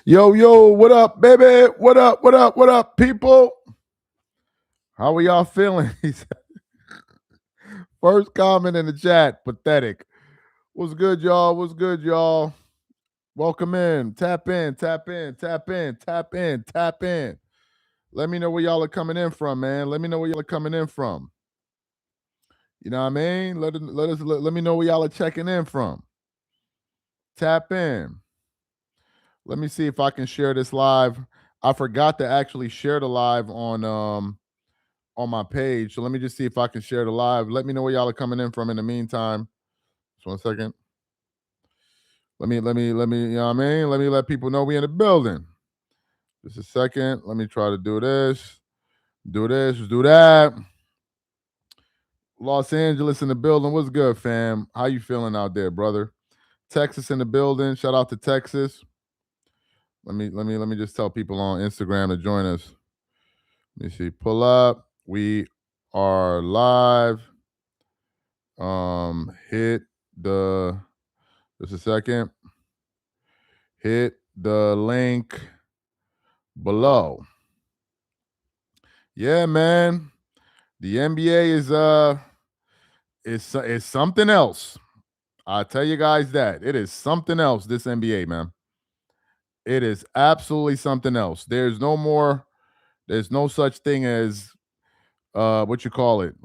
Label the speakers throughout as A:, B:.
A: Yo, what up, baby? What up, people? How are y'all feeling? First comment in the chat, pathetic. What's good, y'all? What's good, y'all? Welcome in. Tap in, tap in, tap in, tap in, tap in. Let me know where y'all are coming in from, man. Let me know where y'all are coming in from. You know what I mean? Let me know where y'all are checking in from. Tap in. Let me see if I can share this live. I forgot to actually share the live on my page. So let me just see if I can share the live. Let me know where y'all are coming in from in the meantime. Just 1 second. Let me, you know what I mean? Let me let people know we in the building. Just a second. Let me try to do this, do that. Los Angeles in the building. What's good, fam? How you feeling out there, brother? Texas in the building. Shout out to Texas. Let me just tell people on Instagram to join us. Let me see. Pull up. We are live. Hit the just a second. Hit the link below. Yeah, man. The NBA is something else. I tell you guys that. It is something else, this NBA, man. It is absolutely something else. There's no such thing as what you call it?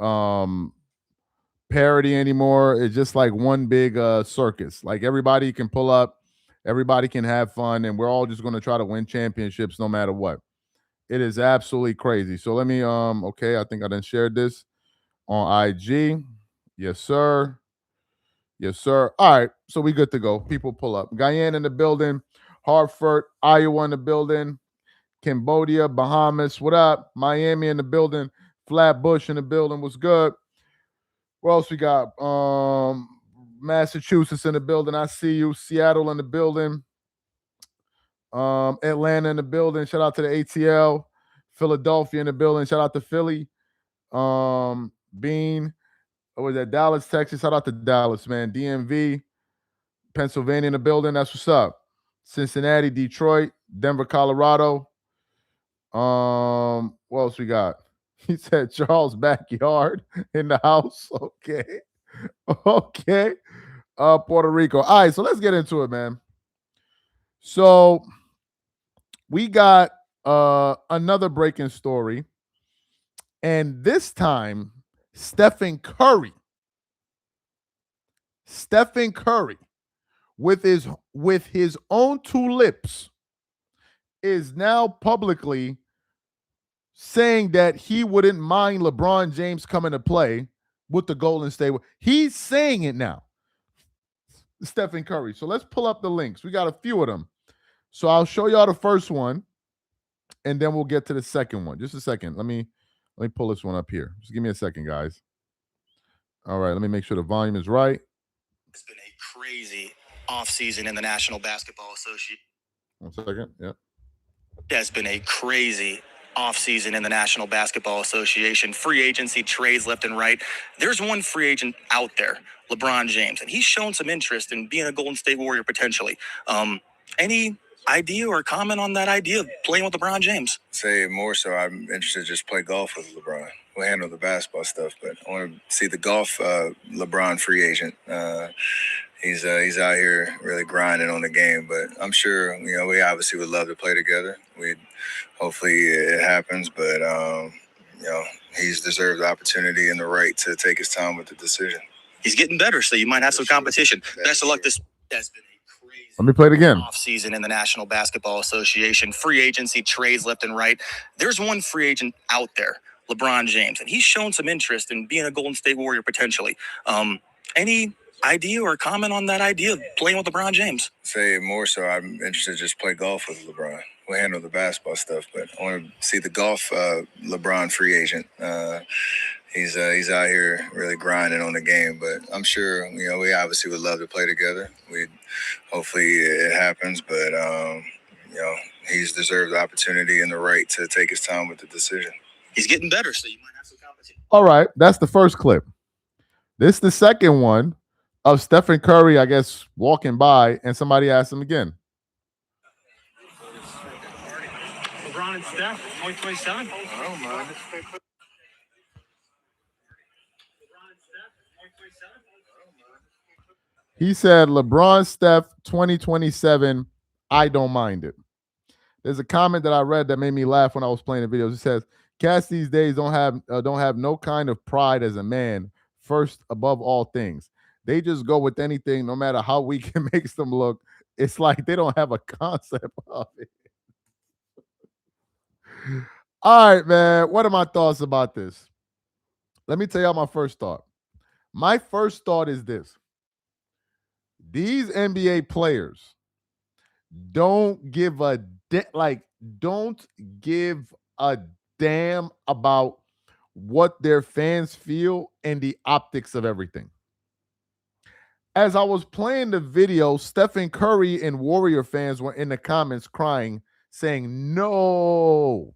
A: Parody anymore. It's just like one big circus. Like everybody can pull up, everybody can have fun, and we're all just going to try to win championships no matter what. It is absolutely crazy. So let me okay, I think I done shared this on IG. Yes, sir. Yes, sir. All right, so we good to go. People pull up. Guyana in the building, Hartford, Iowa in the building, Cambodia, Bahamas. What up? Miami in the building, Flatbush in the building. What's good? What else we got? Massachusetts in the building. I see you. Seattle in the building. Atlanta in the building. Shout out to the ATL. Philadelphia in the building. Shout out to Philly. Bean. What was that? Dallas, Texas. Shout out to Dallas, man. DMV. Pennsylvania in the building. That's what's up. Cincinnati, Detroit, Denver, Colorado. What else we got? He said Charles' backyard in the house. Okay. Okay. Puerto Rico. All right, so let's get into it, man. So we got another breaking story. And this time, Stephen Curry with his own two lips is now publicly saying that he wouldn't mind LeBron James coming to play with the Golden State. He's saying it now. Stephen Curry. So let's pull up the links. We got a few of them. So I'll show y'all the first one, and then we'll get to the second one. Just a second. Let me pull this one up here. Just give me a second, guys. All right, let me make sure the volume is right.
B: It's been a crazy offseason in the National Basketball Association.
A: 1 second. Yeah.
B: It's been a crazy offseason in the National Basketball Association. Free agency trades left and right. There's one free agent out there, LeBron James, and he's shown some interest in being a Golden State Warrior potentially. Any idea or comment on that idea of playing with LeBron James?
C: Say more so, I'm interested to just play golf with LeBron. We'll handle the basketball stuff, but I want to see the golf LeBron free agent. He's out here really grinding on the game, but I'm sure, we obviously would love to play together. Hopefully it happens, but, he's deserved the opportunity and the right to take his time with the decision.
B: He's getting better, so you might have some competition. Best of luck this. That's been a crazy.
A: Let me play it again.
B: Offseason in the National Basketball Association. Free agency trades left and right. There's one free agent out there, LeBron James, and he's shown some interest in being a Golden State Warrior potentially. Any idea or comment on that idea of playing with LeBron James?
C: Say more so, I'm interested to just play golf with LeBron. We'll handle the basketball stuff, but I want to see the golf LeBron free agent. He's out here really grinding on the game, but I'm sure, we obviously would love to play together. Hopefully it happens, but, he's deserved the opportunity and the right to take his time with the decision.
B: He's getting better, so you might have some competition.
A: All right, that's the first clip. This is the second one of Stephen Curry, I guess, walking by, and somebody asked him again.
B: LeBron and Steph, 2027?
C: I don't mind it.
A: He said LeBron, Steph, 2027. I don't mind it. There's a comment that I read that made me laugh when I was playing the videos. It says, "Cats these days don't have no kind of pride as a man. First above all things, they just go with anything, no matter how weak it makes them look. It's like they don't have a concept of it." All right, man. What are my thoughts about this? Let me tell y'all my first thought. My first thought is this: these NBA players don't give a don't give a damn about what their fans feel and the optics of everything. As I was playing the video, Stephen Curry and Warrior fans were in the comments crying, saying, "No."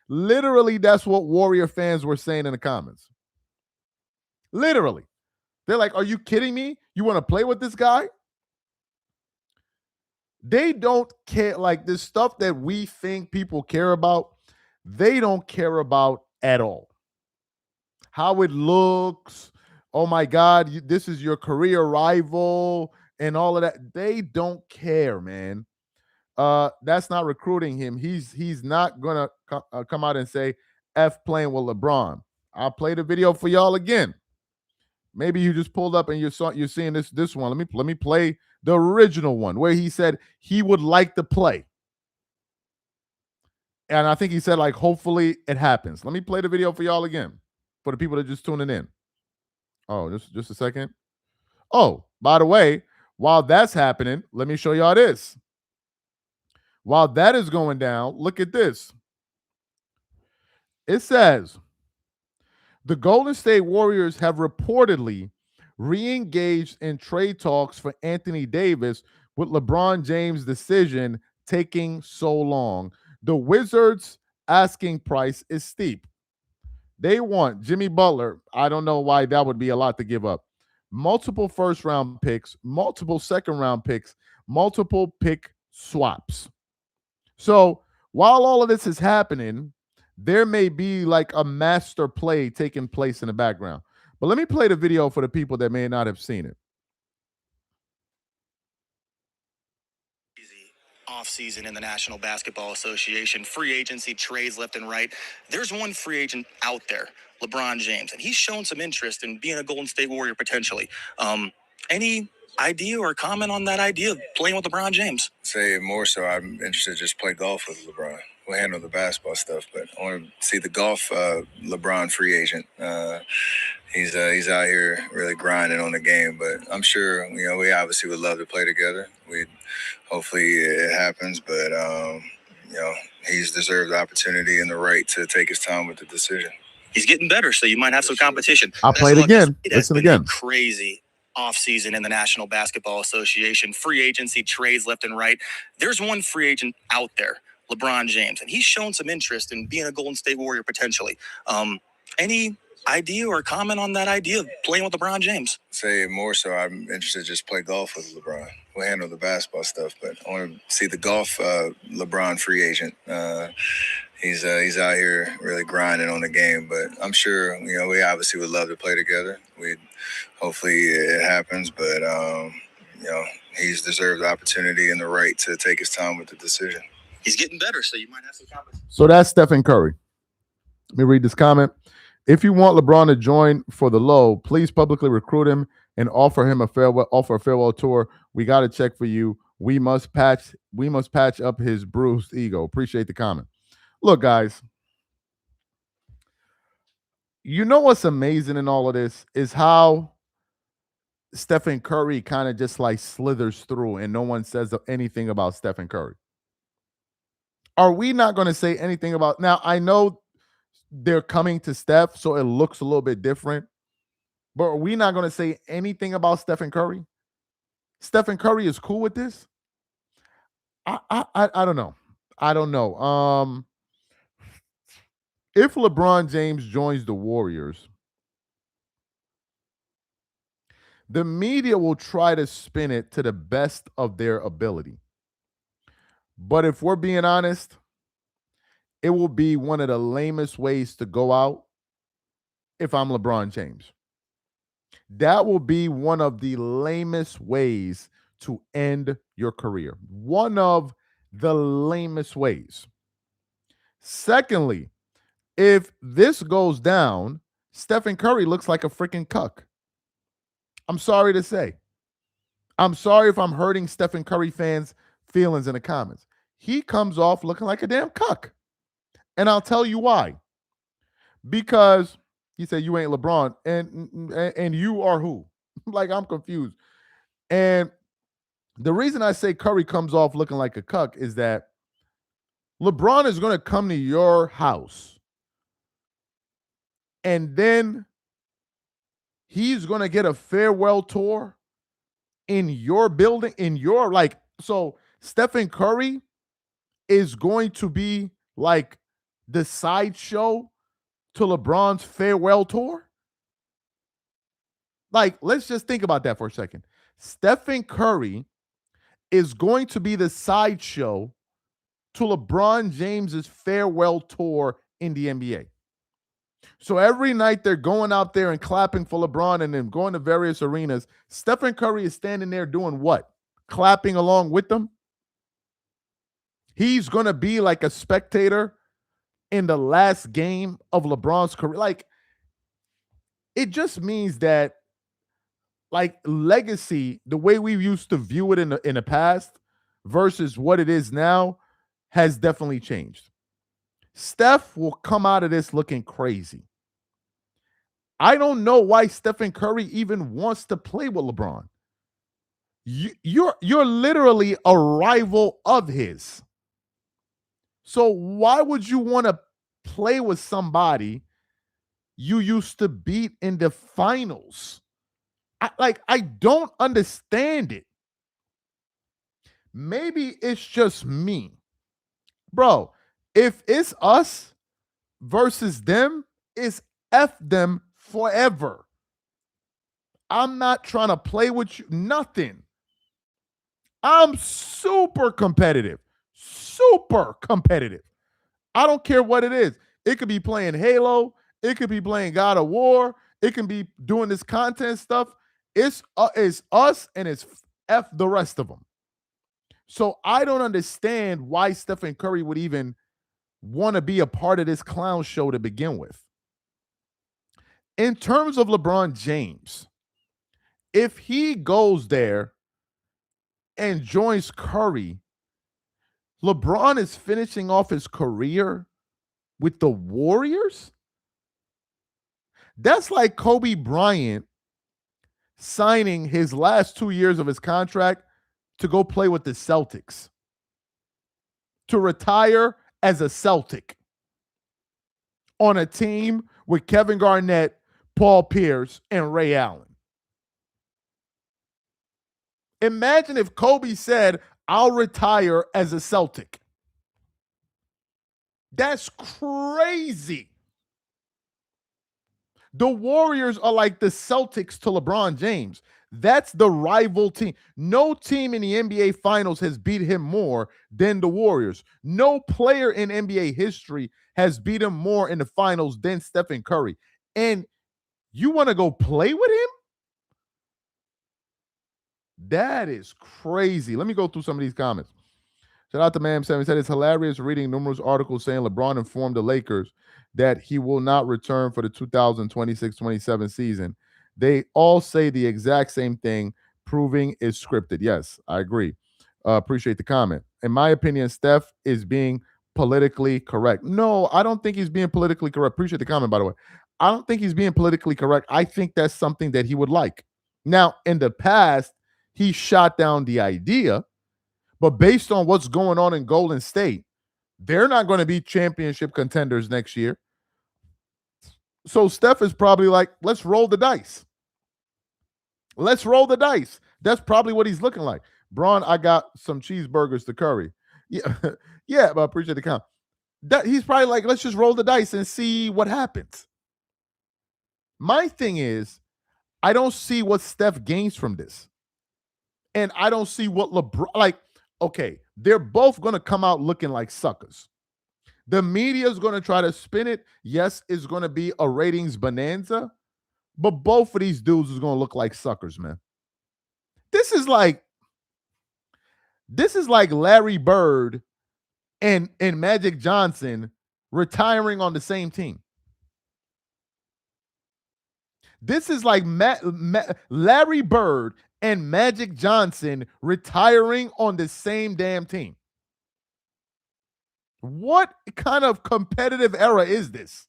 A: Literally, that's what Warrior fans were saying in the comments. Literally. They're like, "Are you kidding me? You want to play with this guy?" They don't care. Like, the stuff that we think people care about, they don't care about at all. How it looks. Oh my God, this is your career rival and all of that. They don't care, man. That's not recruiting him. He's not gonna come out and say F playing with LeBron. I'll play the video for y'all again. Maybe you just pulled up and you're seeing this one. Let me play the original one where he said he would like to play. And I think he said, like, hopefully it happens. Let me play the video for y'all again for the people that are just tuning in. Oh, just a second. Oh, by the way, while that's happening, let me show y'all this. While that is going down, look at this. It says the Golden State Warriors have reportedly re-engaged in trade talks for Anthony Davis, with LeBron James' decision taking so long. The Wizards' asking price is steep. They want Jimmy Butler. I don't know why that would be a lot to give up. Multiple first-round picks, multiple second-round picks, multiple pick swaps. So while all of this is happening, there may be like a master play taking place in the background. But let me play the video for the people that may not have seen it.
B: Offseason in the National Basketball Association, free agency trades left and right. There's one free agent out there, LeBron James, and he's shown some interest in being a Golden State Warrior potentially. Any idea or comment on that idea of playing with LeBron James?
C: Say more so, I'm interested to just play golf with LeBron. We'll handle the basketball stuff, but I want to see the golf LeBron free agent. He's out here really grinding on the game, but I'm sure, we obviously would love to play together. Hopefully it happens, but he's deserved the opportunity and the right to take his time with the decision.
B: He's getting better, so you might have some competition.
A: I'll play it again. Listen again.
B: Crazy offseason in the National Basketball Association, free agency trades left and right. There's one free agent out there, LeBron James, and he's shown some interest in being a Golden State Warrior potentially. Any idea or comment on that idea of playing with LeBron James?
C: Say more so, I'm interested to just play golf with LeBron. We'll handle the basketball stuff, but I want to see the golf LeBron free agent. He's out here really grinding on the game, but I'm sure, we obviously would love to play together. Hopefully it happens, but he's deserved the opportunity and the right to take his time with the decision.
B: He's getting better, so you might have some competition.
A: So that's Stephen Curry. Let me read this comment. If you want LeBron to join for the low, please publicly recruit him and offer a farewell tour. We got to check for you. We must patch up his bruised ego. Appreciate the comment. Look, guys, you know what's amazing in all of this is how Stephen Curry kind of just like slithers through and no one says anything about Stephen Curry. Are we not going to say anything about now? I know they're coming to Steph, so it looks a little bit different. But are we not going to say anything about Stephen Curry? Stephen Curry is cool with this? I don't know. I don't know. If LeBron James joins the Warriors, the media will try to spin it to the best of their ability. But if we're being honest, it will be one of the lamest ways to go out if I'm LeBron James. That will be one of the lamest ways to end your career. One of the lamest ways. Secondly, if this goes down, Stephen Curry looks like a freaking cuck. I'm sorry to say. I'm sorry if I'm hurting Stephen Curry fans' feelings in the comments. He comes off looking like a damn cuck. And I'll tell you why. Because he said you ain't LeBron and you are who? Like, I'm confused. And the reason I say Curry comes off looking like a cuck is that LeBron is going to come to your house and then he's going to get a farewell tour in your building, in your, like, so Stephen Curry is going to be like the sideshow to LeBron's farewell tour. Like, let's just think about that for a second. Stephen Curry is going to be the sideshow to LeBron James's farewell tour in the NBA. So every night they're going out there and clapping for LeBron and then going to various arenas. Stephen Curry is standing there doing what? Clapping along with them? He's going to be like a spectator in the last game of LeBron's career. Like, it just means that, like, legacy, the way we used to view it in the past versus what it is now, has definitely changed. Steph will come out of this looking crazy. I don't know why Stephen Curry even wants to play with LeBron. You're literally a rival of his. So why would you want to play with somebody you used to beat in the finals? I don't understand it. Maybe it's just me. Bro, if it's us versus them, it's F them forever. I'm not trying to play with you. Nothing. I'm super competitive. Super competitive. I don't care what it is. It could be playing Halo. It could be playing God of War. It can be doing this content stuff. It's us and it's F the rest of them. So I don't understand why Stephen Curry would even want to be a part of this clown show to begin with. In terms of LeBron James, if he goes there and joins Curry, LeBron is finishing off his career with the Warriors? That's like Kobe Bryant signing his last 2 years of his contract to go play with the Celtics, to retire as a Celtic on a team with Kevin Garnett, Paul Pierce, and Ray Allen. Imagine if Kobe said, I'll retire as a Celtic. That's crazy. The Warriors are like the Celtics to LeBron James. That's the rival team. No team in the NBA Finals has beat him more than the Warriors. No player in NBA history has beat him more in the finals than Stephen Curry. And you want to go play with him? That is crazy. Let me go through some of these comments. Shout out to Mam7. He said it's hilarious reading numerous articles saying LeBron informed the Lakers that he will not return for the 2026-27 season. They all say the exact same thing, proving it's scripted. Yes, I agree. Appreciate the comment. In my opinion, Steph is being politically correct. No, I don't think he's being politically correct. Appreciate the comment, by the way. I don't think he's being politically correct. I think that's something that he would like. Now, in the past, he shot down the idea, but based on what's going on in Golden State, they're not going to be championship contenders next year. So Steph is probably like, let's roll the dice. Let's roll the dice. That's probably what he's looking like. Braun, I got some cheeseburgers to Curry. Yeah, yeah, but I appreciate the comment. He's probably like, let's just roll the dice and see what happens. My thing is, I don't see what Steph gains from this. And I don't see what LeBron, like, okay, they're both going to come out looking like suckers. The media is going to try to spin it. Yes, it's going to be a ratings bonanza, but both of these dudes is going to look like suckers, man. This is like Larry Bird and Magic Johnson retiring on the same team. This is like Larry Bird and Magic Johnson retiring on the same damn team. What kind of competitive era is this?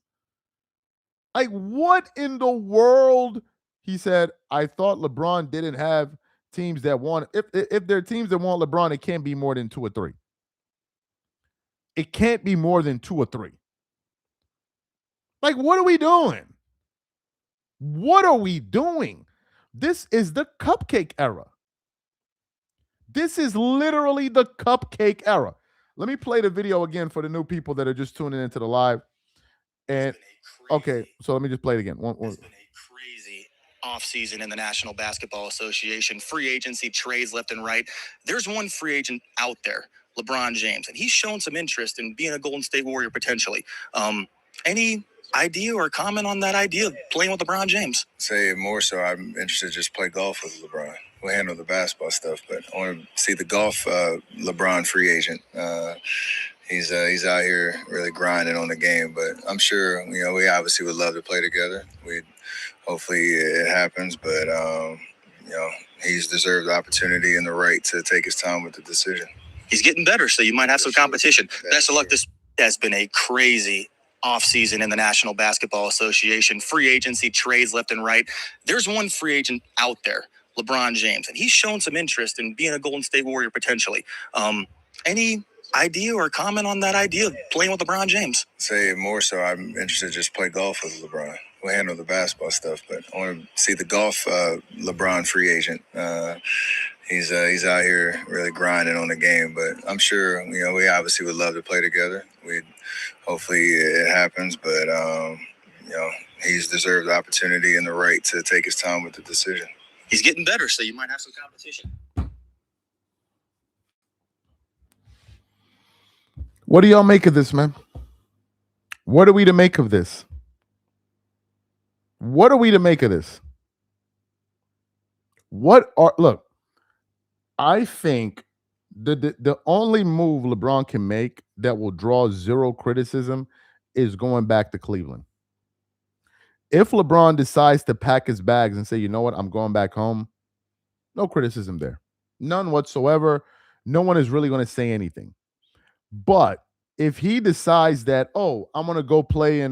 A: Like, what in the world? He said, I thought LeBron didn't have teams that want, if there are teams that want LeBron, it can't be more than 2 or 3. It can't be more than 2 or 3. Like, what are we doing? What are we doing? This is the cupcake era. This is literally the cupcake era. Let me play the video again for the new people that are just tuning into the live. And okay, so let me just play it again.
B: It's been a crazy offseason in the National Basketball Association. Free agency trades left and right. There's one free agent out there, LeBron James, and he's shown some interest in being a Golden State Warrior potentially. Any idea or comment on that idea of playing with LeBron James?
C: Say more so, I'm interested to just play golf with LeBron. We'll handle the basketball stuff, but I want to see the golf LeBron free agent. He's out here really grinding on the game, but I'm sure, we obviously would love to play together. Hopefully it happens, but, he's deserved the opportunity and the right to take his time with the decision.
B: He's getting better, so you might have some competition. Best of luck. This has been a crazy offseason in the National Basketball Association. Free agency trades left and right. There's one free agent out there, LeBron James, and he's shown some interest in being a Golden State Warrior potentially. Any idea or comment on that idea of playing with LeBron James?
C: Say more so, I'm interested to just play golf with LeBron. We'll handle the basketball stuff, but I want to see the golf LeBron free agent. He's out here really grinding on the game, but I'm sure, we obviously would love to play together. Hopefully it happens, but, he's deserved the opportunity and the right to take his time with the decision.
B: He's getting better, so you might have some competition.
A: What do y'all make of this, man? What are we to make of this? What are we to make of this? Look, I think the only move LeBron can make that will draw zero criticism is going back to Cleveland. If LeBron decides to pack his bags and say, you know what, I'm going back home, no criticism there. None whatsoever. No one is really going to say anything. But if he decides that, I'm going to go play in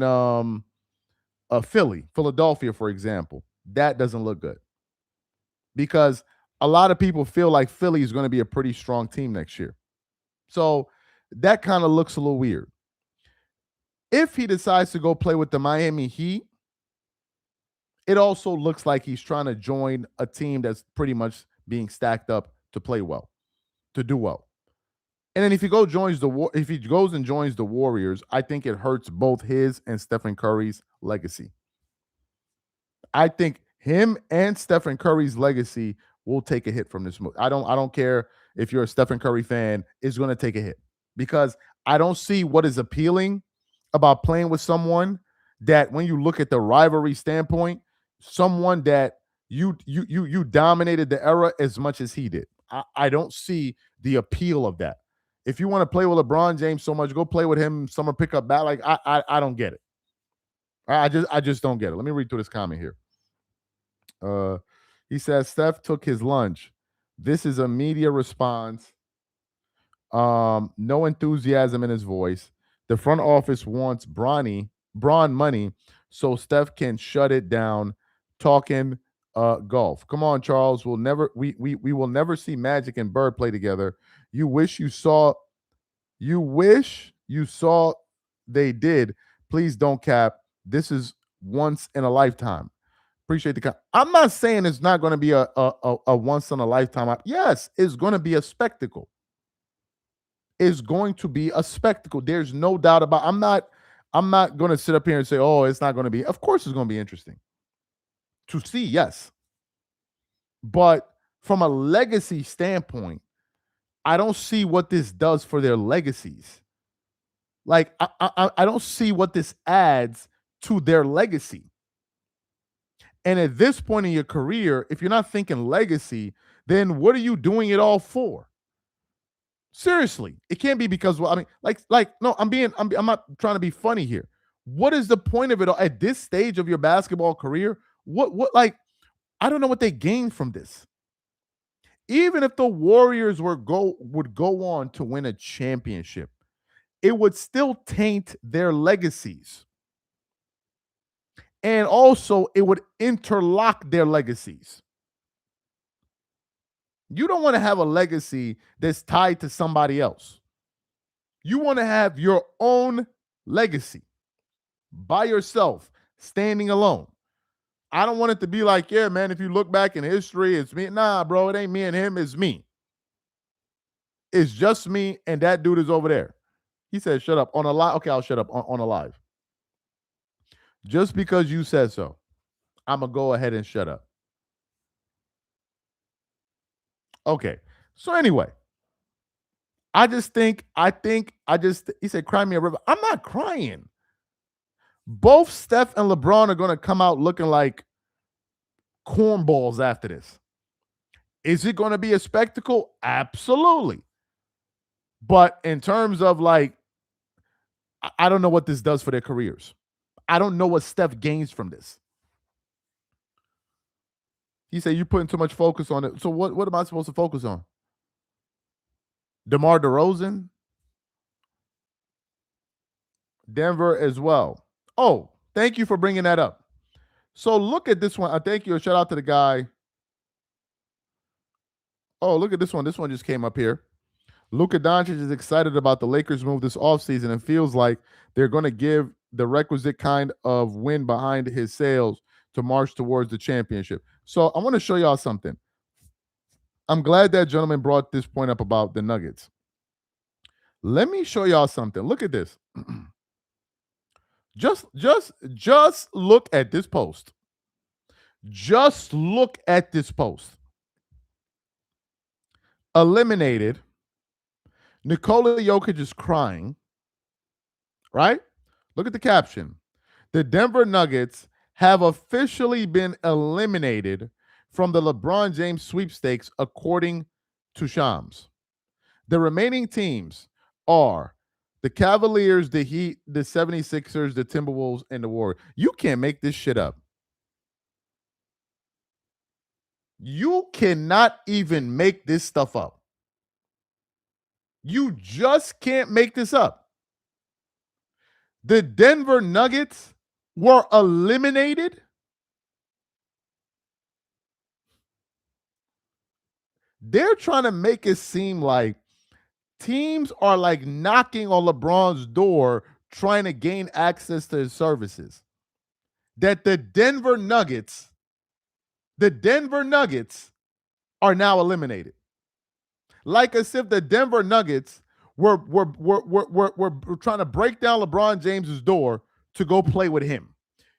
A: Philadelphia, for example, that doesn't look good. Because a lot of people feel like Philly is going to be a pretty strong team next year. So that kind of looks a little weird. If he decides to go play with the Miami Heat, it also looks like he's trying to join a team that's pretty much being stacked up to play well, to do well. And then if he goes and joins the Warriors, I think it hurts both his and Stephen Curry's legacy. I think him and Stephen Curry's legacy will take a hit from this move. I don't care if you're a Stephen Curry fan, it's going to take a hit because I don't see what is appealing about playing with someone that, when you look at the rivalry standpoint, someone that you dominated the era as much as he did. I don't see the appeal of that. If you want to play with LeBron James so much, go play with him. Summer pickup bat. Like I don't get it. I just don't get it. Let me read through this comment here. He says Steph took his lunch. This is a media response. No enthusiasm in his voice. The front office wants Bron money so Steph can shut it down. Talking golf. Come on, Charles. We will never see Magic and Bird play together. You wish you saw they did. Please don't cap. This is once in a lifetime. Appreciate the cap. I'm not saying it's not going to be a once in a lifetime. Yes, it's going to be a spectacle. It's going to be a spectacle. There's no doubt about it. I'm not going to sit up here and say, it's not going to be. Of course it's going to be interesting to see, yes. But from a legacy standpoint, I don't see what this does for their legacies. Like I don't see what this adds to their legacy. And at this point in your career, if you're not thinking legacy, then what are you doing it all for? Seriously, it can't be because, well, I mean, no, I'm not trying to be funny here. What is the point of it all at this stage of your basketball career? Like, I don't know what they gained from this. Even if the Warriors would go on to win a championship, it would still taint their legacies. And also, it would interlock their legacies. You don't want to have a legacy that's tied to somebody else. You want to have your own legacy by yourself, standing alone. I don't want it to be like, yeah, man, if you look back in history, it's me. Nah, bro, it ain't me and him, it's me. It's just me, and that dude is over there. He said, shut up on a live. Okay, I'll shut up on a live. Just because you said so, I'm going to go ahead and shut up. Okay. So anyway, he said, cry me a river. I'm not crying. Both Steph and LeBron are going to come out looking like cornballs after this. Is it going to be a spectacle? Absolutely. But in terms of like, I don't know what this does for their careers. I don't know what Steph gains from this. He said, you're putting too much focus on it. So what am I supposed to focus on? DeMar DeRozan? Denver as well. Oh, thank you for bringing that up. So look at this one. I thank you. A shout out to the guy. Oh, look at this one. This one just came up here. Luka Doncic is excited about the Lakers' move this offseason and feels like they're going to give the requisite kind of wind behind his sails to march towards the championship. So I want to show y'all something. I'm glad that gentleman brought this point up about the Nuggets. Let me show y'all something. Look at this. Just look at this post. Just look at this post. Eliminated. Nikola Jokic is crying. Right? Look at the caption. The Denver Nuggets have officially been eliminated from the LeBron James sweepstakes, according to Shams. The remaining teams are the Cavaliers, the Heat, the 76ers, the Timberwolves, and the Warriors. You can't make this shit up. You cannot even make this stuff up. You just can't make this up. The Denver Nuggets were eliminated. They're trying to make it seem like teams are like knocking on LeBron's door trying to gain access to his services. That the Denver Nuggets are now eliminated. Like as if the Denver Nuggets were trying to break down LeBron James's door to go play with him.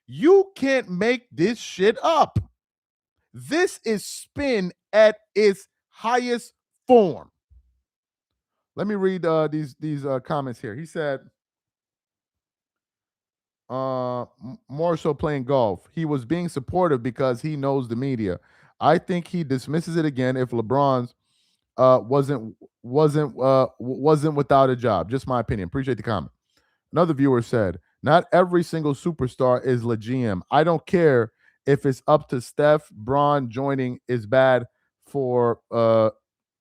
A: You can't make this shit up. This is spin at its highest form. Let me read these comments here. He said, more so playing golf. He was being supportive because he knows the media. I think he dismisses it again if LeBron's wasn't without a job. Just my opinion. Appreciate the comment. Another viewer said, not every single superstar is the GM. I don't care if it's up to Steph. Bron joining is bad for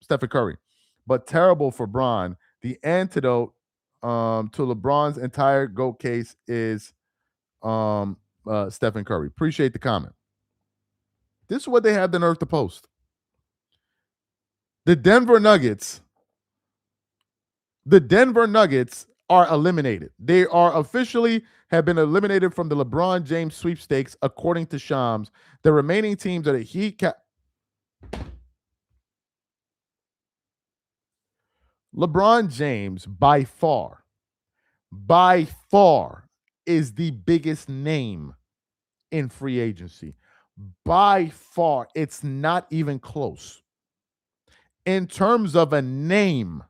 A: Stephen Curry, but terrible for Bron. The antidote to LeBron's entire GOAT case is Stephen Curry. Appreciate the comment. This is what they have the nerve to post. The Denver Nuggets are eliminated. They are officially have been eliminated from the LeBron James sweepstakes, according to Shams. The remaining teams are the Heat. LeBron James, by far, is the biggest name in free agency. By far, it's not even close. In terms of a name,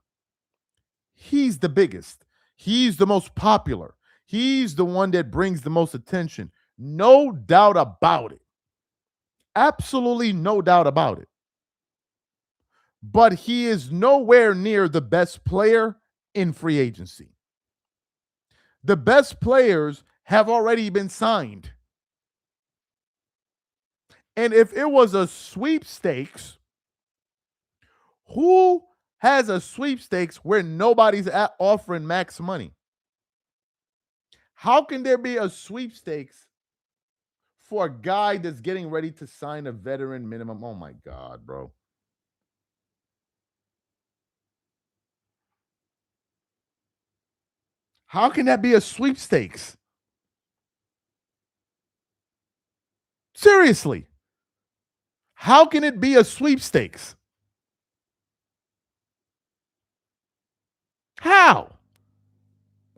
A: he's the biggest. He's the most popular. He's the one that brings the most attention. No doubt about it. Absolutely no doubt about it. But he is nowhere near the best player in free agency. The best players have already been signed. And if it was a sweepstakes, who has a sweepstakes where nobody's offering max money? How can there be a sweepstakes for a guy that's getting ready to sign a veteran minimum? Oh my God, bro. How can that be a sweepstakes? Seriously. How can it be a sweepstakes? How?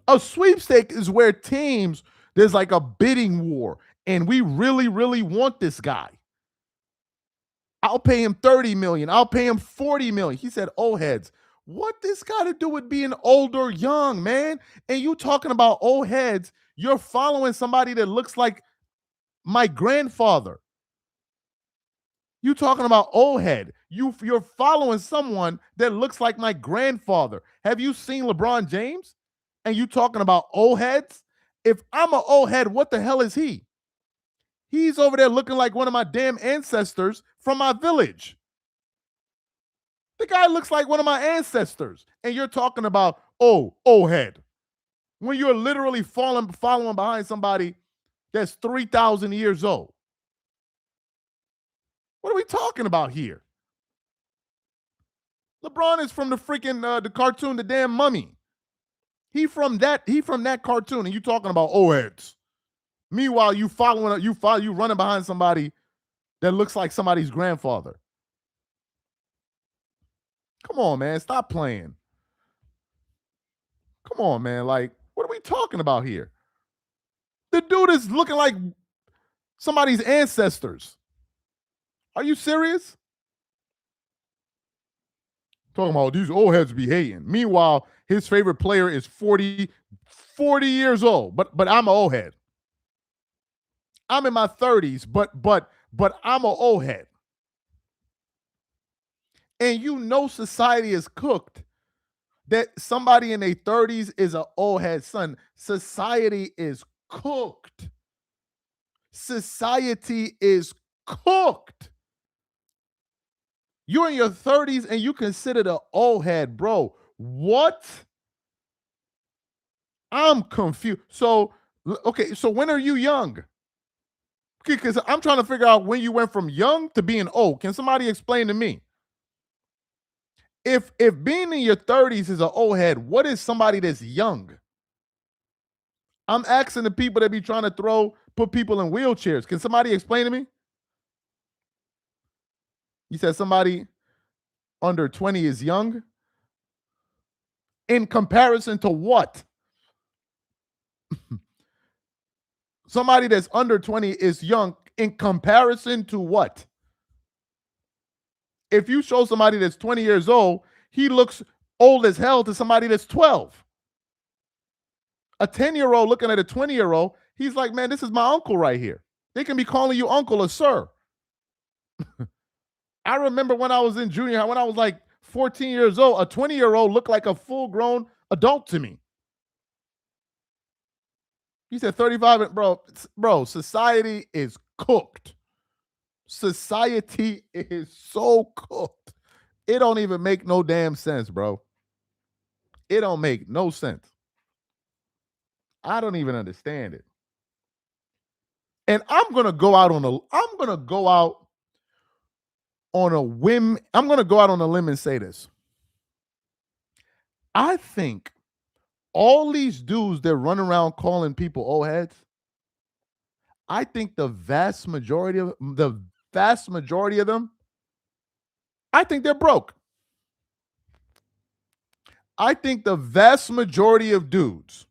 A: A sweepstake is where teams, there's like a bidding war, and we really, really want this guy. I'll pay him 30 million. I'll pay him 40 million. He said, old heads. What this got to do with being old or young, man? And you talking about old heads, you're following somebody that looks like my grandfather. You talking about old head. You're following someone that looks like my grandfather. Have you seen LeBron James? And you talking about old heads? If I'm an old head, what the hell is he? He's over there looking like one of my damn ancestors from my village. The guy looks like one of my ancestors. And you're talking about, oh, old head. When you're literally following behind somebody that's 3,000 years old. What are we talking about here? LeBron is from the freaking the cartoon, The Damn Mummy. He from that cartoon, and you talking about old heads. Meanwhile, you running behind somebody that looks like somebody's grandfather. Come on, man. Stop playing. Come on, man. Like, what are we talking about here? The dude is looking like somebody's ancestors. Are you serious? Talking about these old heads be hating. Meanwhile, his favorite player is 40 years old. But I'm an old head. I'm in my 30s, but I'm an old head. And you know society is cooked that somebody in their 30s is an old head son. Society is cooked. Society is cooked. You're in your 30s and you consider the old head, bro. What? I'm confused. So, okay, so when are you young? Because I'm trying to figure out when you went from young to being old. Can somebody explain to me? If being in your 30s is an old head, what is somebody that's young? I'm asking the people that be trying to put people in wheelchairs. Can somebody explain to me? You said somebody under 20 is young? In comparison to what? Somebody that's under 20 is young in comparison to what? If you show somebody that's 20 years old, he looks old as hell to somebody that's 12. A 10-year-old looking at a 20-year-old, he's like, man, this is my uncle right here. They can be calling you uncle or sir. I remember when I was in junior high, when I was like 14 years old, a 20-year-old looked like a full-grown adult to me. He said 35, bro, society is cooked. Society is so cooked. It don't even make no damn sense, bro. It don't make no sense. I don't even understand it. And I'm gonna go out on a whim. I'm gonna go out on a limb and say this. I think all these dudes that run around calling people old heads, I think the vast majority of them, I think they're broke. I think the vast majority of dudes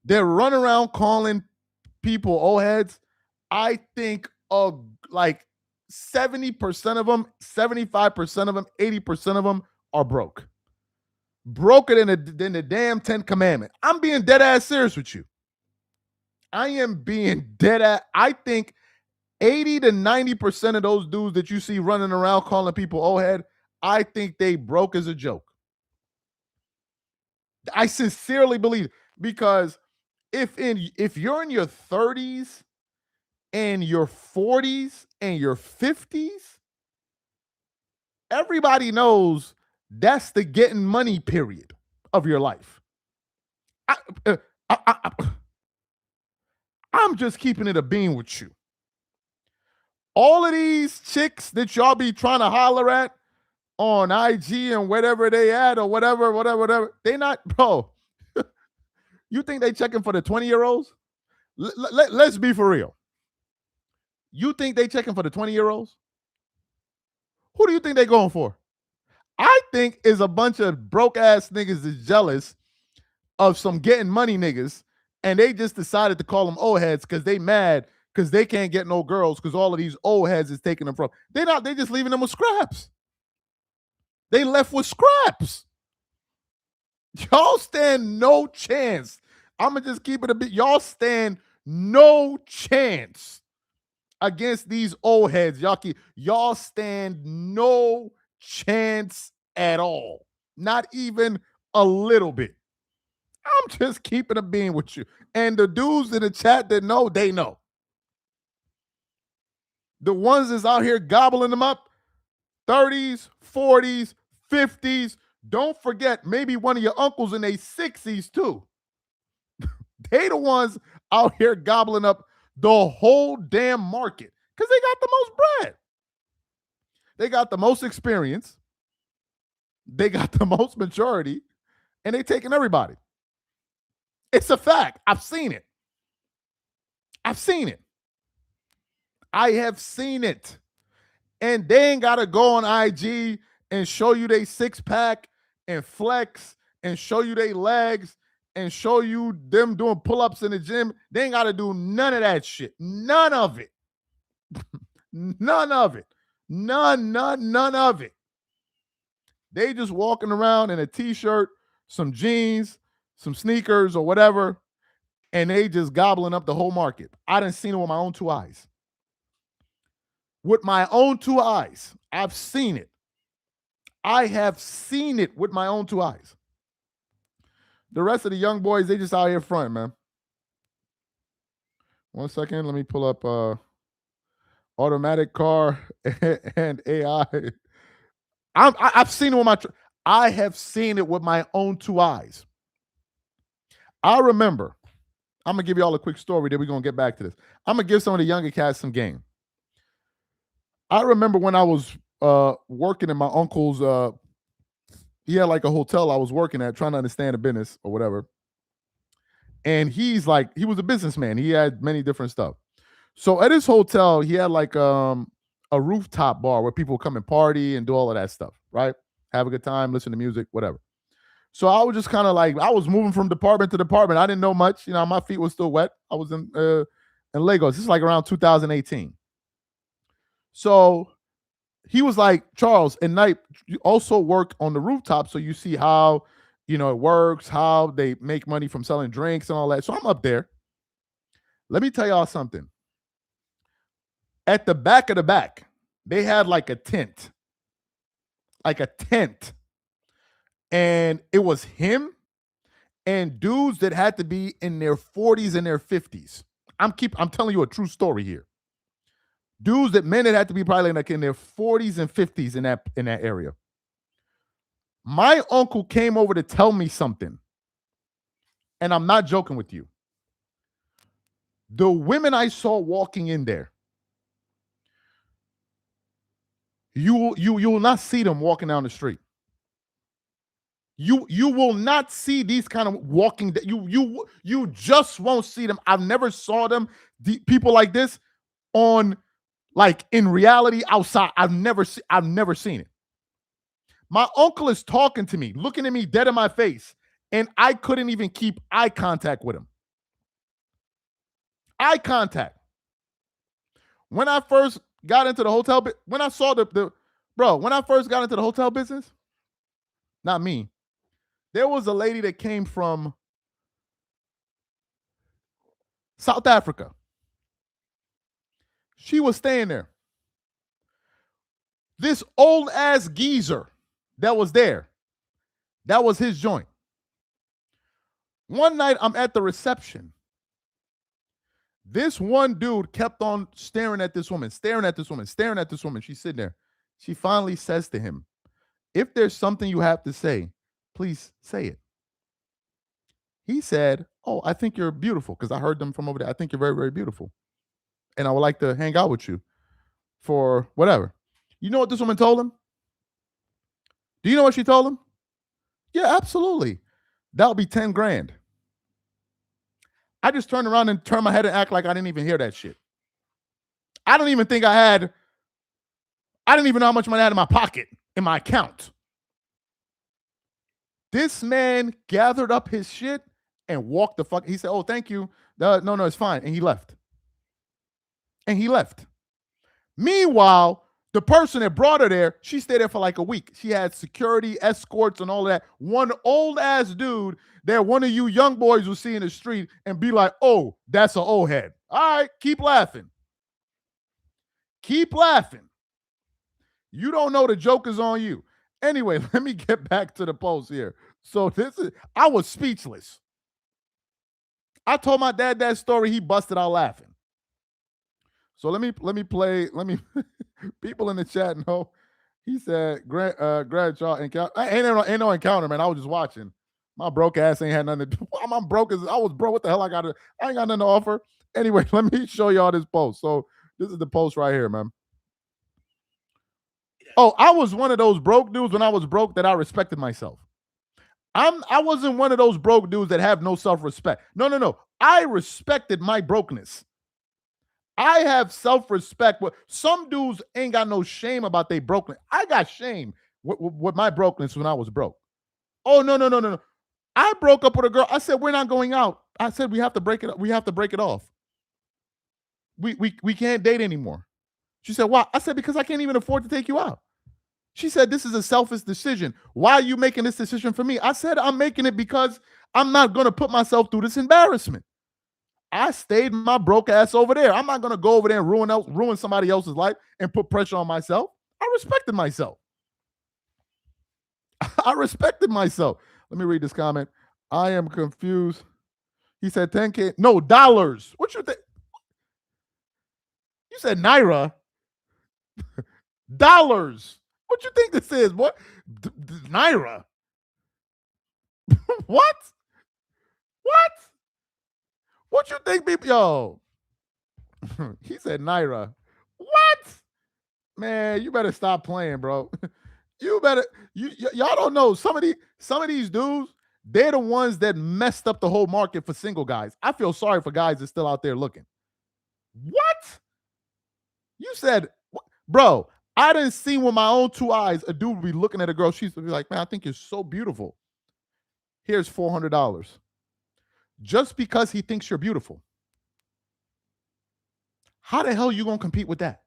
A: that run around calling people old heads, I think like 70% of them, 75% of them, 80% of them are broke. broker than the damn 10 commandment. I'm being dead ass serious with you. I am being dead ass. I think 80 to 90% of those dudes that you see running around calling people old head, I think they broke as a joke. I sincerely believe, because if you're in your 30s and your 40s and your 50s, everybody knows that's the getting money period of your life. I, I'm just keeping it a bean with you. All of these chicks that y'all be trying to holler at on IG and whatever they at or whatever, they not, bro. You think they checking for the 20-year-olds? Let's be for real. You think they checking for the 20-year-olds? Who do you think they going for? I think is a bunch of broke ass niggas is jealous of some getting money niggas, and they just decided to call them old heads because they mad because they can't get no girls because all of these old heads is taking them from. They just leaving them with scraps. They left with scraps. Y'all stand no chance. I'm gonna just keep it a bit. Y'all stand no chance against these old heads. Y'all stand no chance at all. Not even a little bit. I'm just keeping a bean with you. And the dudes in the chat that know, they know. The ones that's out here gobbling them up, 30s, 40s, 50s. Don't forget, maybe one of your uncles in their 60s too. They the ones out here gobbling up the whole damn market because they got the most bread. They got the most experience. They got the most maturity, and they taking everybody. It's a fact. I've seen it. I've seen it. I have seen it. And they ain't got to go on IG and show you they six-pack and flex and show you they legs and show you them doing pull-ups in the gym. They ain't got to do none of that shit. None of it. None of it. None of it. They just walking around in a t-shirt, some jeans, some sneakers or whatever, and they just gobbling up the whole market. I done seen it with my own two eyes. With my own two eyes. I've seen it. I have seen it with my own two eyes. The rest of the young boys, they just out here front, man. 1 second. Let me pull up automatic car and AI. I've seen it with I have seen it with my own two eyes. I remember, I'm going to give you all a quick story, then we're going to get back to this. I'm going to give some of the younger cats some game. I remember when I was working in my uncle's, he had like a hotel I was working at, trying to understand the business or whatever. And he was a businessman. He had many different stuff. So at his hotel, he had like a rooftop bar where people come and party and do all of that stuff, right? Have a good time, listen to music, whatever. So I was just kind of like, I was moving from department to department. I didn't know much. You know, my feet were still wet. I was in Lagos. This is like around 2018. So he was like, Charles, at night, you also work on the rooftop so you see how, it works, how they make money from selling drinks and all that. So I'm up there. Let me tell y'all something. At the back of the back, they had like a tent. And it was him and dudes that had to be in their 40s and their 50s. I'm telling you a true story here. Men that had to be probably like in their 40s and 50s in that area. My uncle came over to tell me something. And I'm not joking with you. The women I saw walking in there, you will not see them walking down the street. You will not see these kind of walking. You just won't see them. I've never saw them. People like this on, like, in reality outside. I've never seen it. My uncle is talking to me, looking at me dead in my face, and I couldn't even keep eye contact with him. Eye contact. When I first got into the hotel, when I saw when I first got into the hotel business, not me. There was a lady that came from South Africa. She was staying there. This old ass geezer that was there, that was his joint. One night I'm at the reception. This one dude kept on staring at this woman, staring at this woman, staring at this woman. She's sitting there. She finally says to him, "If there's something you have to say, please say it." He said, "Oh, I think you're beautiful," because I heard them from over there. "I think you're very, very beautiful. And I would like to hang out with you for whatever." You know what this woman told him? Do you know what she told him? "Yeah, absolutely. That'll be 10 grand. I just turned around and turned my head and act like I didn't even hear that shit. I don't even think I didn't even know how much money I had in my pocket, in my account. This man gathered up his shit and walked the fuck. He said, "Oh, thank you. No, it's fine." And he left. Meanwhile, the person that brought her there, she stayed there for like a week. She had security, escorts, and all of that. One old ass dude that one of you young boys will see in the street and be like, "Oh, that's an old head." All right, keep laughing. Keep laughing. You don't know the joke is on you. Anyway, let me get back to the post here. So I was speechless. I told my dad that story. He busted out laughing. So let me play. People in the chat know. He said, "Grad y'all encounter." Ain't no encounter, man. I was just watching. My broke ass ain't had nothing to do. I'm broke as I was broke. What the hell I got? I ain't got nothing to offer. Anyway, let me show y'all this post. So this is the post right here, man. Oh, I was one of those broke dudes when I was broke that I respected myself. I wasn't one of those broke dudes that have no self-respect. No. I respected my brokenness. I have self-respect. Some dudes ain't got no shame about their brokenness. I got shame with my brokenness when I was broke. Oh, no. I broke up with a girl. I said, "We're not going out." I said, "We have to break it up. We have to break it off. We can't date anymore." She said, "Why?" I said, "Because I can't even afford to take you out." She said, "This is a selfish decision. Why are you making this decision for me?" I said, "I'm making it because I'm not going to put myself through this embarrassment. I stayed my broke ass over there. I'm not going to go over there and ruin somebody else's life and put pressure on myself." I respected myself. I respected myself. Let me read this comment. "I am confused." He said 10K. No, dollars. What you think? You said Naira. Dollars. What you think this is? What? Naira. What? What you think people? Yo. He said Naira. What? Man, you better stop playing, bro. Y'all don't know. Some of these dudes, they're the ones that messed up the whole market for single guys. I feel sorry for guys that's still out there looking. What? You said, bro, I didn't see with my own two eyes a dude be looking at a girl. She's be like, "Man, I think you're so beautiful. Here's $400." Just because he thinks you're beautiful. How the hell are you going to compete with that?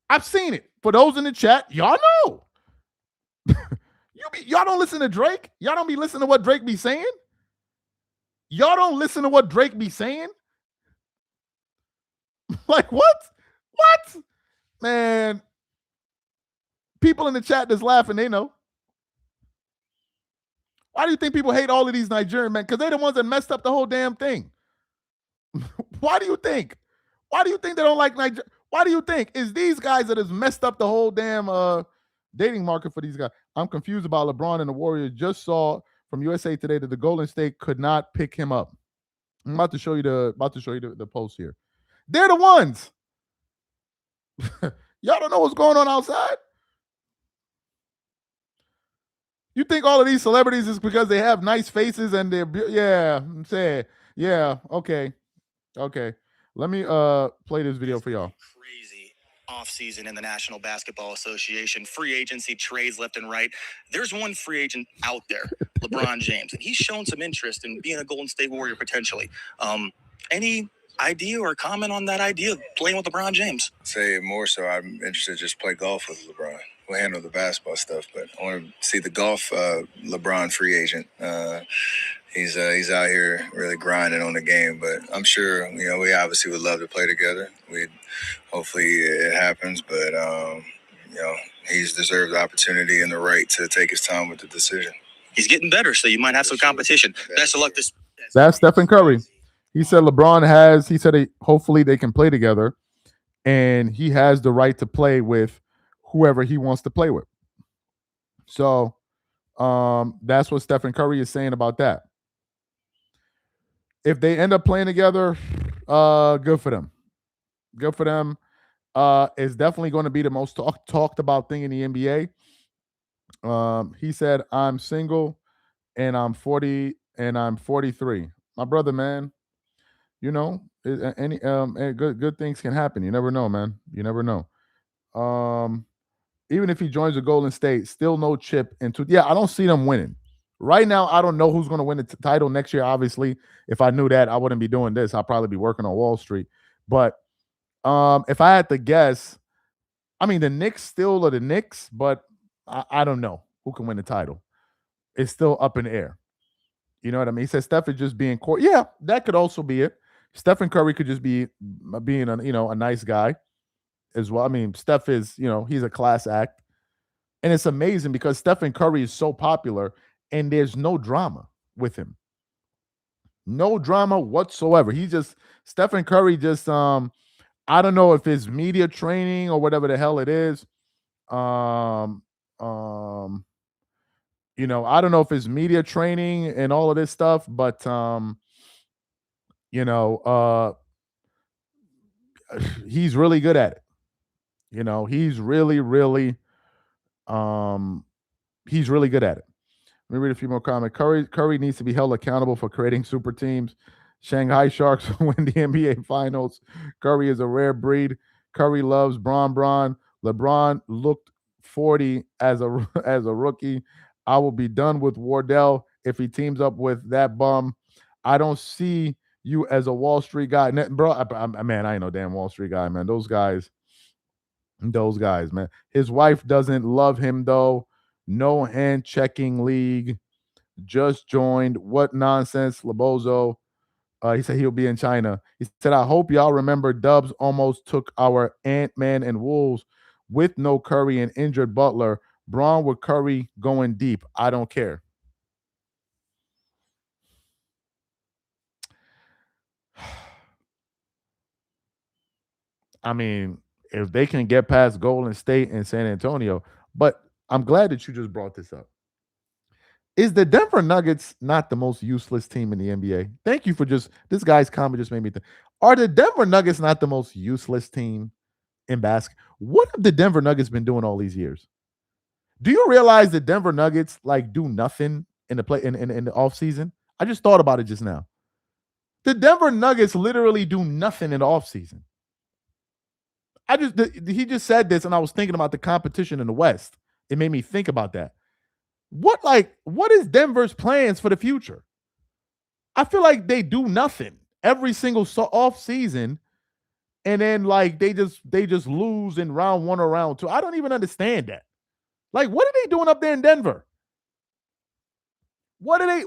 A: I've seen it. For those in the chat, y'all know. Y'all don't listen to Drake? Y'all don't be listening to what Drake be saying? Y'all don't listen to what Drake be saying? Like, what? What? Man, people in the chat that's laughing, they know. Why do you think people hate all of these Nigerian men? Because they're the ones that messed up the whole damn thing. Why do you think? Why do you think they don't like Nigeria? Why do you think? It's these guys that has messed up the whole damn dating market for these guys. I'm confused about LeBron and the Warriors. Just saw from USA Today that the Golden State could not pick him up. I'm about to show you the post here. They're the ones. Y'all don't know what's going on outside? You think all of these celebrities is because they have nice faces and they're okay. Let me play this video for y'all.
B: Crazy offseason in the National Basketball Association. Free agency trades left and right. There's one free agent out there, LeBron James, and he's shown some interest in being a Golden State Warrior potentially. Any idea or comment on that idea of playing with LeBron James?
C: Say more so, I'm interested to just play golf with LeBron. we'll handle the basketball stuff. But I want to see the golf LeBron free agent. He's out here really grinding on the game. But I'm sure we obviously would love to play together. Hopefully it happens. But he's deserved the opportunity and the right to take his time with the decision.
B: He's getting better, so you might have some competition. Best of luck this.
A: That's Stephen Curry. He said LeBron has. He said hopefully they can play together, and he has the right to play with whoever he wants to play with. So that's what Stephen Curry is saying about that. If they end up playing together, good for them. Good for them. It's definitely going to be the most talked about thing in the NBA. He said, "I'm single, and I'm 40, and I'm 43." My brother, man. Any good things can happen. You never know, man. You never know. Even if he joins the Golden State, still no chip into. Yeah, I don't see them winning. Right now, I don't know who's going to win the title next year. Obviously, if I knew that, I wouldn't be doing this. I'd probably be working on Wall Street. But if I had to guess, I mean, the Knicks still are the Knicks, but I don't know who can win the title. It's still up in the air. You know what I mean? He said Steph is just being court. Yeah, that could also be it. Stephen Curry could just be being a nice guy as well. I mean, Steph is, he's a class act. And it's amazing because Stephen Curry is so popular and there's no drama with him. No drama whatsoever. Stephen Curry just I don't know if it's media training or whatever the hell it is. I don't know if it's media training and all of this stuff, but he's really good at it. He's really, really he's really good at it. Let me read a few more comments. Curry needs to be held accountable for creating super teams. Shanghai Sharks win the NBA Finals. Curry is a rare breed. Curry loves Bron. LeBron looked 40 as a rookie. I will be done with Wardell if he teams up with that bum. I don't see you as a Wall Street guy, bro. Man, I ain't no damn Wall Street guy, man. Those guys, man. His wife doesn't love him though. No hand checking league. Just joined. What nonsense, Labozo. He said he'll be in China. He said, I hope y'all remember Dubs almost took our Ant-Man and Wolves with no Curry and injured Butler. Braun with Curry going deep. I don't care. I mean, if they can get past Golden State and San Antonio, but I'm glad that you just brought this up. Is the Denver Nuggets not the most useless team in the NBA? Thank you for this guy's comment just made me think. Are the Denver Nuggets not the most useless team in basketball? What have the Denver Nuggets been doing all these years? Do you realize the Denver Nuggets do nothing in the in the offseason? I just thought about it just now. The Denver Nuggets literally do nothing in the offseason. He just said this, and I was thinking about the competition in the West. It made me think about that. What is Denver's plans for the future? I feel like they do nothing every single off season, and then they just lose in round 1 or round 2. I don't even understand that. What are they doing up there in Denver? What I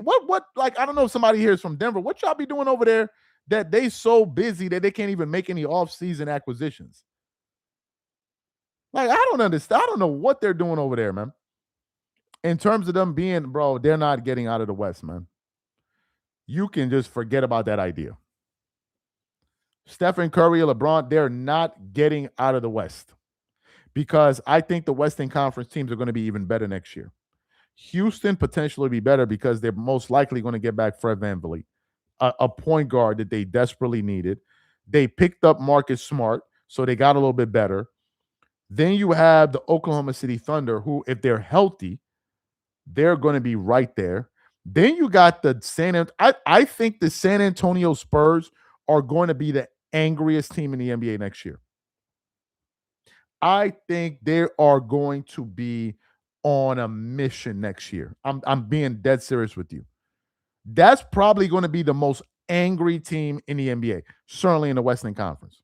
A: don't know if somebody here is from Denver. What y'all be doing over there that they so busy that they can't even make any off-season acquisitions? I don't understand. I don't know what they're doing over there, man. In terms of them being, bro, they're not getting out of the West, man. You can just forget about that idea. Stephen Curry, LeBron, they're not getting out of the West because I think the Western Conference teams are going to be even better next year. Houston potentially be better because they're most likely going to get back Fred VanVleet, a point guard that they desperately needed. They picked up Marcus Smart, so they got a little bit better. Then you have the Oklahoma City Thunder, who, if they're healthy, they're going to be right there. Then you got the I think the San Antonio Spurs are going to be the angriest team in the NBA next year. I think they are going to be on a mission next year. I'm being dead serious with you. That's probably going to be the most angry team in the NBA, certainly in the Western Conference.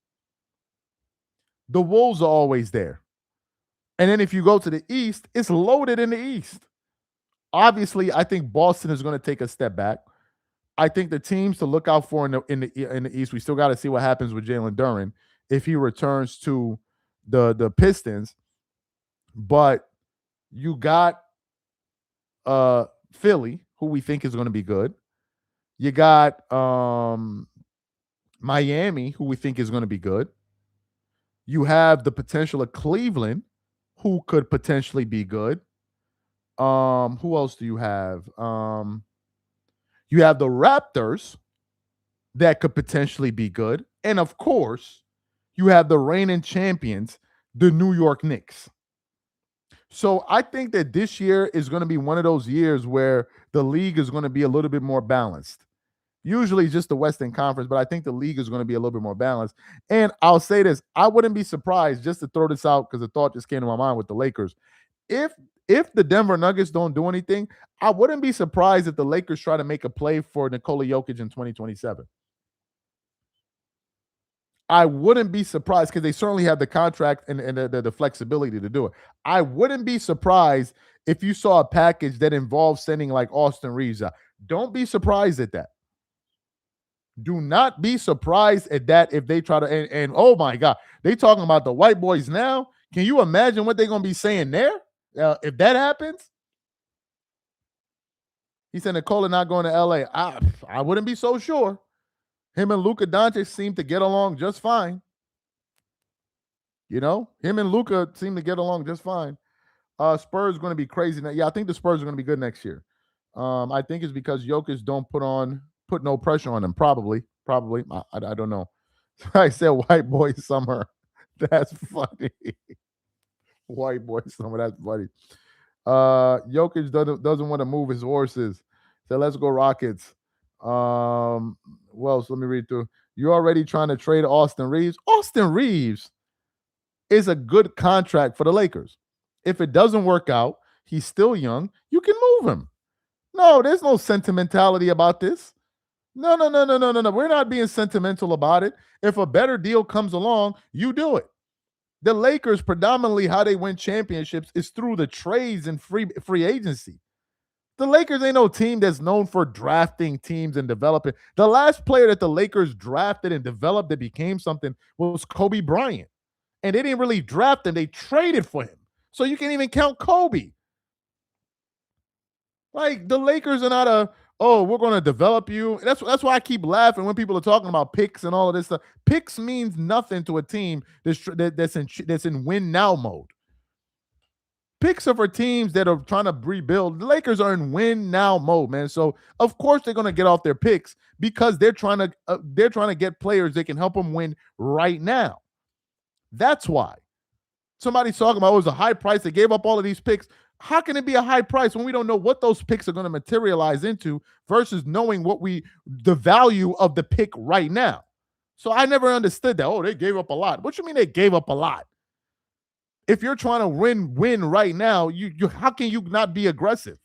A: The Wolves are always there. And then if you go to the East, it's loaded in the East. Obviously, I think Boston is going to take a step back. I think the teams to look out for in the East, we still got to see what happens with Jalen Duren if he returns to the Pistons. But you got Philly, who we think is going to be good. You got Miami, who we think is going to be good. You have the potential of Cleveland, who could potentially be good. Who else do you have? You have the Raptors that could potentially be good. And of course, you have the reigning champions, the New York Knicks. So I think that this year is going to be one of those years where the league is going to be a little bit more balanced. Usually just the Western Conference, but I think the league is going to be a little bit more balanced. And I'll say this, I wouldn't be surprised, just to throw this out because the thought just came to my mind with the Lakers. If the Denver Nuggets don't do anything, I wouldn't be surprised if the Lakers try to make a play for Nikola Jokic in 2027. I wouldn't be surprised because they certainly have the contract and the flexibility to do it. I wouldn't be surprised if you saw a package that involves sending like Austin Reeves out. Don't be surprised at that. Do not be surprised at that if they try to and oh my God, they talking about the white boys now. Can you imagine what they're gonna be saying there if that happens? He said Nikola not going to LA. I wouldn't be so sure. Him and Luka Doncic seem to get along just fine. You know, him and Luka seem to get along just fine. Spurs going to be crazy. Yeah, I think the Spurs are going to be good next year. I think it's because Jokic don't put no pressure on them. Probably. I don't know. I said white boy summer. That's funny. White boy summer. That's funny. Jokic doesn't want to move his horses. So let's go Rockets. Well, so let me read through. You're already trying to trade Austin Reeves. Austin Reeves is a good contract for the Lakers. If it doesn't work out, he's still young. You can move him. No, there's no sentimentality about this. No. We're not being sentimental about it. If a better deal comes along, you do it. The Lakers, predominantly how they win championships is through the trades and free agency. The Lakers ain't no team that's known for drafting teams and developing. The last player that the Lakers drafted and developed that became something was Kobe Bryant. And they didn't really draft him. They traded for him. So you can't even count Kobe. Like the Lakers are not we're going to develop you. That's why I keep laughing when people are talking about picks and all of this stuff. Picks means nothing to a team that's in win now mode. Picks are for teams that are trying to rebuild. The Lakers are in win now mode, man. So of course they're going to get off their picks because they're trying to get players that can help them win right now. That's why. Somebody's talking about it was a high price. They gave up all of these picks. How can it be a high price when we don't know what those picks are going to materialize into versus knowing the value of the pick right now? So I never understood that. Oh, they gave up a lot. What you mean they gave up a lot? If you're trying to win right now, you how can you not be aggressive?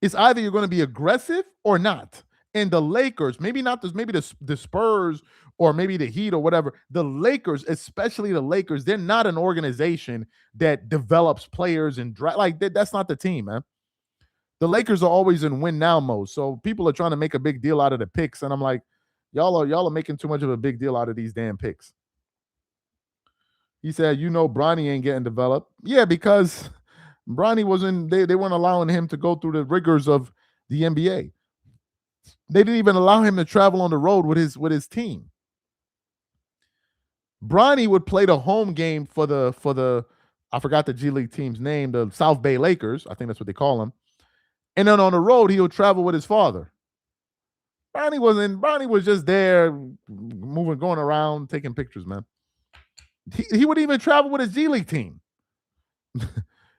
A: It's either you're going to be aggressive or not. And the Lakers, maybe not this, maybe the Spurs or maybe the Heat or whatever. The Lakers, especially the Lakers, they're not an organization that develops players and that's not the team, man. The Lakers are always in win now mode. So people are trying to make a big deal out of the picks, and I'm like, y'all are making too much of a big deal out of these damn picks. He said, Bronny ain't getting developed. Yeah, because Bronny wasn't. They weren't allowing him to go through the rigors of the NBA. They didn't even allow him to travel on the road with his team. Bronny would play the home game for the I forgot the G League team's name, the South Bay Lakers. I think that's what they call them. And then on the road, he would travel with his father. Bronny was just there, going around, taking pictures, man. He would even travel with his G League team.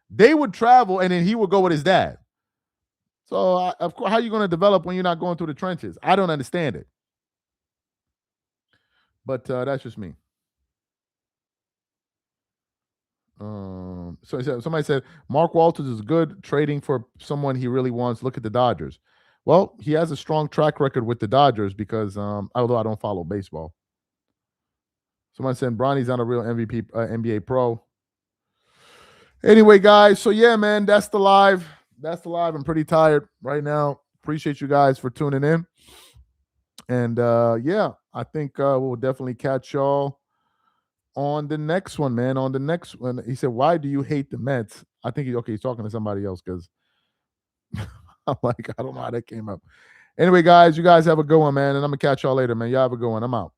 A: They would travel, and then he would go with his dad. So, of course, how are you going to develop when you're not going through the trenches? I don't understand it. But that's just me. So somebody said Mark Walters is good trading for someone he really wants. Look at the Dodgers. Well, he has a strong track record with the Dodgers because although I don't follow baseball. Someone said Bronny's not a real MVP NBA pro. Anyway, guys, so yeah, man, that's the live. That's the live. I'm pretty tired right now. Appreciate you guys for tuning in. And yeah, I think we'll definitely catch y'all on the next one, man. On the next one. He said, "Why do you hate the Mets?" I think he's talking to somebody else because I'm like, I don't know how that came up. Anyway, guys, you guys have a good one, man. And I'm gonna catch y'all later, man. Y'all have a good one. I'm out.